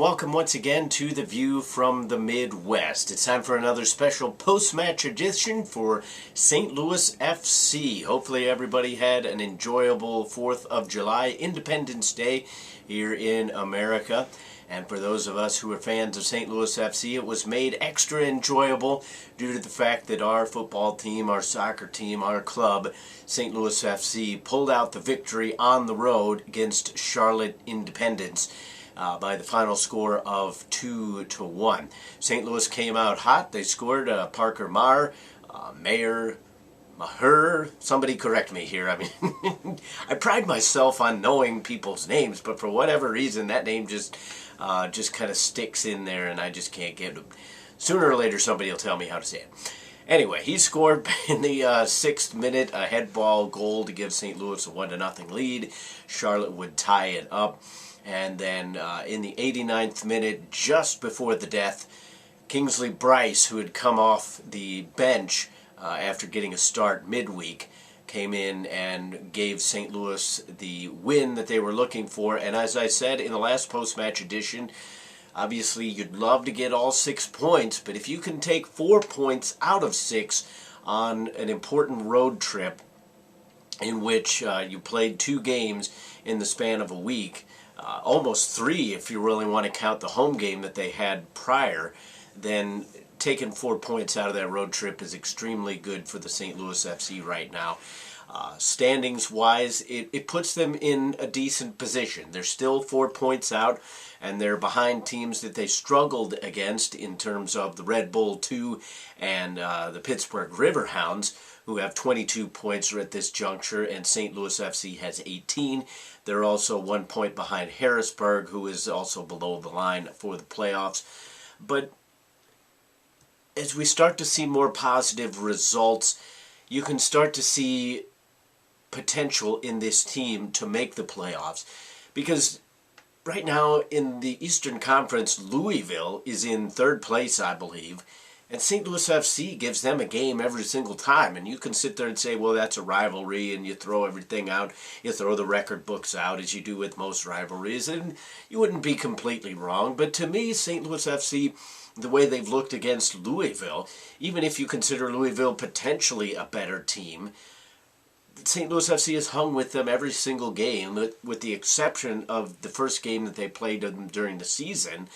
welcome once again to The View from the Midwest. It's time for another special post-match edition for St. Louis FC. Hopefully everybody had an enjoyable 4th of July, Independence Day here in America. And for those of us who are fans of St. Louis FC, it was made extra enjoyable due to the fact that our football team, our soccer team, our club, St. Louis FC, pulled out the victory on the road against Charlotte Independence by the final score of 2-1. St. Louis came out hot. They scored Parker Maher, Maher, somebody correct me here. I mean, I pride myself on knowing people's names, but for whatever reason, that name just kind of sticks in there, and I just can't get it. Sooner or later, somebody will tell me how to say it. Anyway, he scored in the 6th minute, a head ball goal to give St. Louis a 1-0 lead. Charlotte would tie it up. And then in the 89th minute, just before the death, Kingsley Bryce, who had come off the bench after getting a start midweek, came in and gave St. Louis the win that they were looking for. And as I said in the last post-match edition, obviously you'd love to get all 6 points, but if you can take 4 points out of 6 on an important road trip in which you played 2 games in the span of a week, almost 3 if you really want to count the home game that they had prior, then taking 4 points out of that road trip is extremely good for the St. Louis FC right now. Standings-wise, it puts them in a decent position. They're still 4 points out, and they're behind teams that they struggled against in terms of the Red Bull 2 and the Pittsburgh Riverhounds, who have 22 points at this juncture, and St. Louis FC has 18. They're also 1 point behind Harrisburg, who is also below the line for the playoffs. But as we start to see more positive results, you can start to see potential in this team to make the playoffs. Because right now in the Eastern Conference, Louisville is in 3rd place, I believe. And St. Louis FC gives them a game every single time. And you can sit there and say, well, that's a rivalry, and you throw everything out. You throw the record books out, as you do with most rivalries. And you wouldn't be completely wrong. But to me, St. Louis FC, the way they've looked against Louisville, even if you consider Louisville potentially a better team, St. Louis FC has hung with them every single game, with the exception of the first game that they played during the season.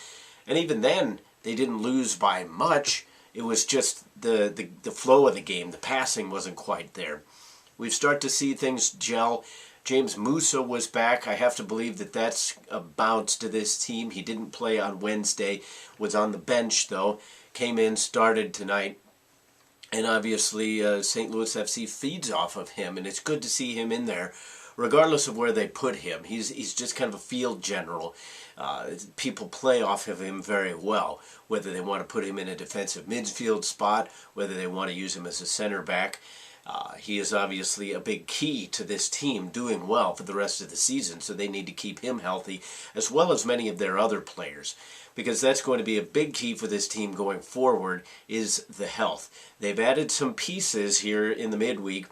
And even then, they didn't lose by much. It was just the flow of the game. The passing wasn't quite there. We've started to see things gel. James Musa was back. I have to believe that that's a bounce to this team. He didn't play on Wednesday, was on the bench though, came in, started tonight. And obviously St. Louis FC feeds off of him, and it's good to see him in there, regardless of where they put him. He's just kind of a field general. People play off of him very well, whether they want to put him in a defensive midfield spot, whether they want to use him as a center back. He is obviously a big key to this team doing well for the rest of the season, so they need to keep him healthy, as well as many of their other players, because that's going to be a big key for this team going forward, is the health. They've added some pieces here in the midweek,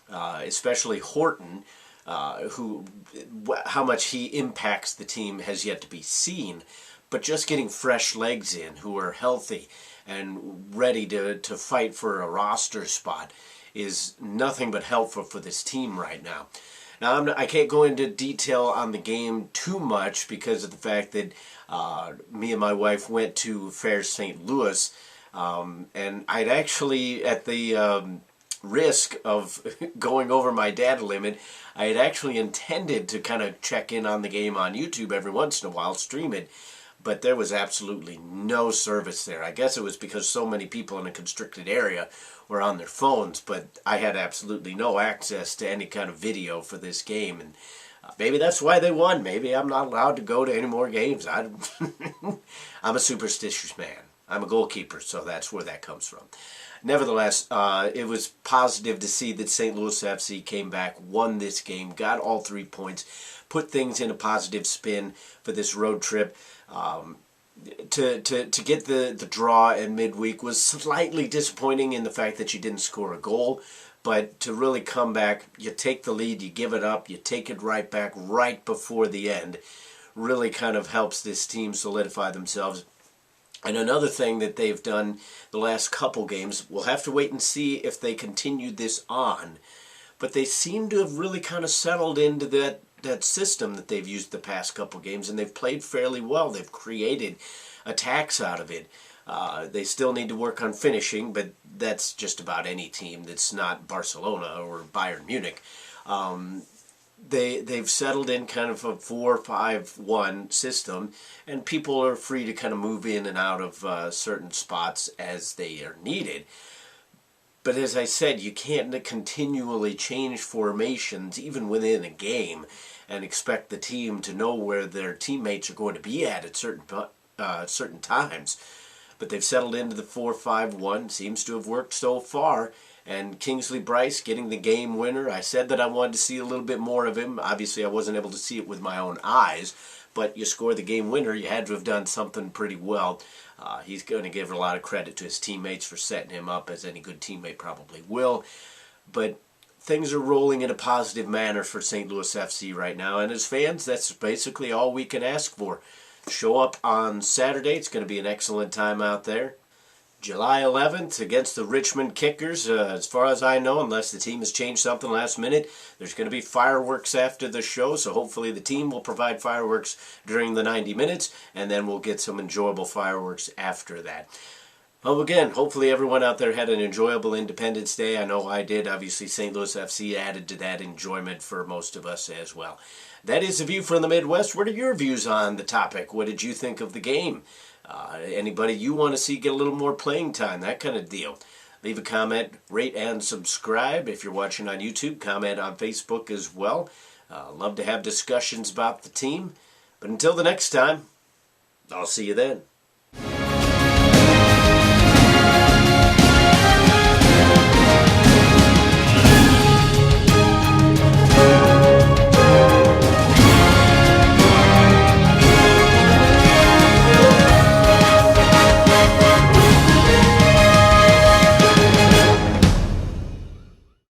especially Horton, how much he impacts the team has yet to be seen, but just getting fresh legs in who are healthy and ready to fight for a roster spot is nothing but helpful for this team right now. Now, I can't go into detail on the game too much because of the fact that me and my wife went to Fair St. Louis, and I'd actually, at the risk of going over my data limit, I had actually intended to kind of check in on the game on YouTube every once in a while, stream it, but there was absolutely no service there. I guess it was because so many people in a constricted area were on their phones, but I had absolutely no access to any kind of video for this game, and maybe that's why they won. Maybe I'm not allowed to go to any more games. I'm a superstitious man. I'm a goalkeeper, so that's where that comes from. Nevertheless, it was positive to see that St. Louis FC came back, won this game, got all 3 points, put things in a positive spin for this road trip. To get the draw in midweek was slightly disappointing in the fact that you didn't score a goal, but to really come back, you take the lead, you give it up, you take it right back right before the end, really kind of helps this team solidify themselves. And another thing that they've done the last couple games, we'll have to wait and see if they continue this on, but they seem to have really kind of settled into that system that they've used the past couple games, and they've played fairly well. They've created attacks out of it. They still need to work on finishing, but that's just about any team that's not Barcelona or Bayern Munich. They've settled in kind of a 4-5-1 system, and people are free to kind of move in and out of certain spots as they are needed. But as I said, you can't continually change formations even within a game and expect the team to know where their teammates are going to be at certain times. But they've settled into the 4-5-1. Seems to have worked so far. And Kingsley Bryce getting the game winner. I said that I wanted to see a little bit more of him. Obviously, I wasn't able to see it with my own eyes. But you score the game winner, you had to have done something pretty well. He's going to give a lot of credit to his teammates for setting him up, as any good teammate probably will. But things are rolling in a positive manner for St. Louis FC right now. And as fans, that's basically all we can ask for. Show up on Saturday. It's going to be an excellent time out there. July 11th against the Richmond Kickers. As far as I know, unless the team has changed something last minute, there's going to be fireworks after the show, so hopefully the team will provide fireworks during the 90 minutes, and then we'll get some enjoyable fireworks after that. Well, again, hopefully everyone out there had an enjoyable Independence Day. I know I did. Obviously, St. Louis FC added to that enjoyment for most of us as well. That is the view from the Midwest. What are your views on the topic? What did you think of the game? Anybody you want to see get a little more playing time, that kind of deal. Leave a comment, rate, and subscribe. If you're watching on YouTube, comment on Facebook as well. Love to have discussions about the team. But until the next time, I'll see you then.